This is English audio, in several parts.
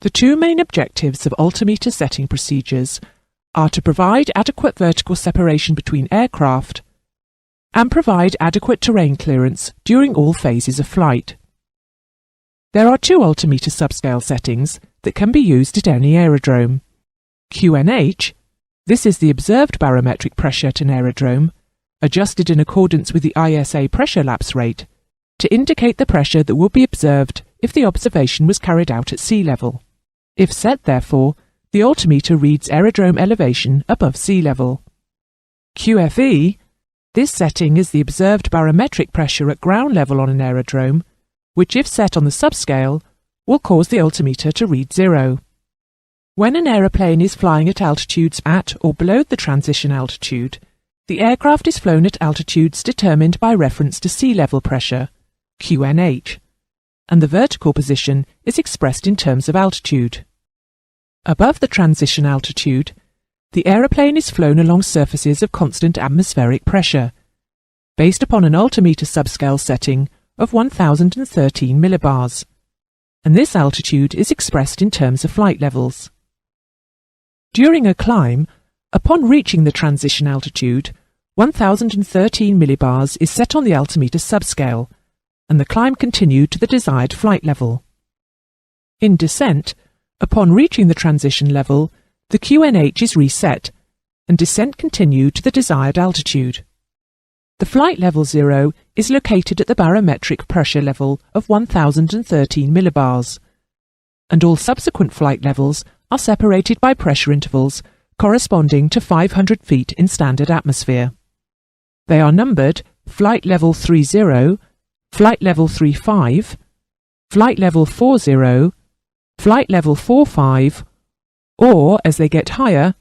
The two main objectives of altimeter setting procedures are to provide adequate vertical separation between aircraft and provide adequate terrain clearance during all phases of flight. There are two altimeter subscale settings that can be used at any aerodrome. QNH, this is the observed barometric pressure at an aerodrome, adjusted in accordance with the ISA pressure lapse rate, to indicate the pressure that would be observed if the observation was carried out at sea level. If set, therefore, the altimeter reads aerodrome elevation above sea level. QFE, this setting is the observed barometric pressure at ground level on an aerodrome, which if set on the subscale, will cause the altimeter to read 0. When an aeroplane is flying at altitudes at or below the transition altitude, the aircraft is flown at altitudes determined by reference to sea level pressure, QNH, and the vertical position is expressed in terms of altitude. Above the transition altitude, the aeroplane is flown along surfaces of constant atmospheric pressure, based upon an altimeter subscale setting of 1013 millibars, and this altitude is expressed in terms of flight levels. During a climb, upon reaching the transition altitude, 1013 millibars is set on the altimeter subscale, and the climb continued to the desired flight level. In descent, upon reaching the transition level, the QNH is reset, and descent continued to the desired altitude. The flight level 0 is located at the barometric pressure level of 1013 millibars, and all subsequent flight levels are separated by pressure intervals corresponding to 500 feet in standard atmosphere. They are numbered Flight Level 30, Flight Level 35, Flight Level 40, Flight Level 45, or, as they get higher,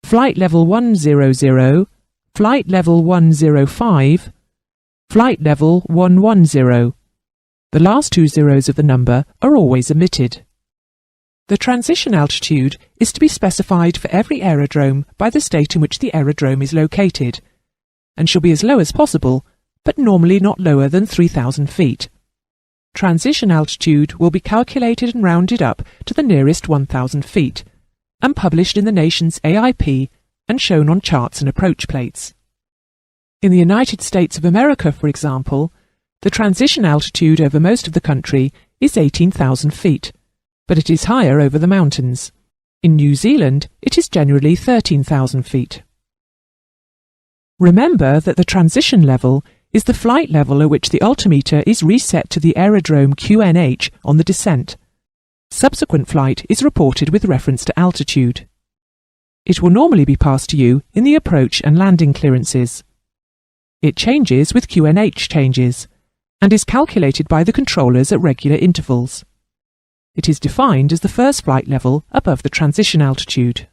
Flight Level 100, Flight Level 105, Flight Level 110. The last two zeros of the number are always omitted. The transition altitude is to be specified for every aerodrome by the state in which the aerodrome is located, and shall be as low as possible, but normally not lower than 3,000 feet. Transition altitude will be calculated and rounded up to the nearest 1,000 feet, and published in the nation's AIP and shown on charts and approach plates. In the United States of America, for example, the transition altitude over most of the country is 18,000 feet, but it is higher over the mountains. In New Zealand, it is generally 13,000 feet. Remember that the transition level is the flight level at which the altimeter is reset to the aerodrome QNH on the descent. Subsequent flight is reported with reference to altitude. It will normally be passed to you in the approach and landing clearances. It changes with QNH changes, and is calculated by the controllers at regular intervals. It is defined as the first flight level above the transition altitude.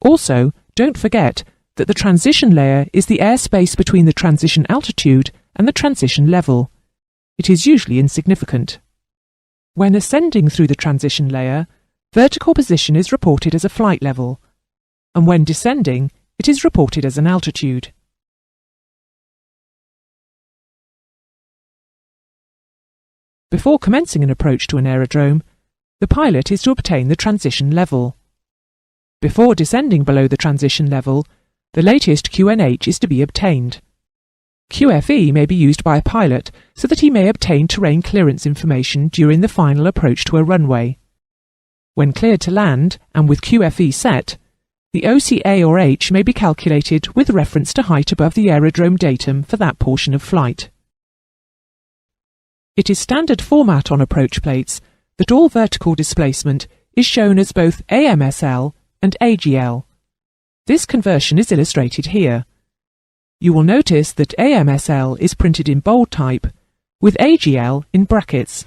Also, don't forget that the transition layer is the airspace between the transition altitude and the transition level. It is usually insignificant. When ascending through the transition layer, vertical position is reported as a flight level, and when descending, it is reported as an altitude. Before commencing an approach to an aerodrome, the pilot is to obtain the transition level. Before descending below the transition level, the latest QNH is to be obtained. QFE may be used by a pilot so that he may obtain terrain clearance information during the final approach to a runway. When cleared to land, and with QFE set, the OCA or H may be calculated with reference to height above the aerodrome datum for that portion of flight. It is standard format on approach plates that all vertical displacement is shown as both AMSL and AGL. This conversion is illustrated here. You will notice that AMSL is printed in bold type, with AGL in brackets.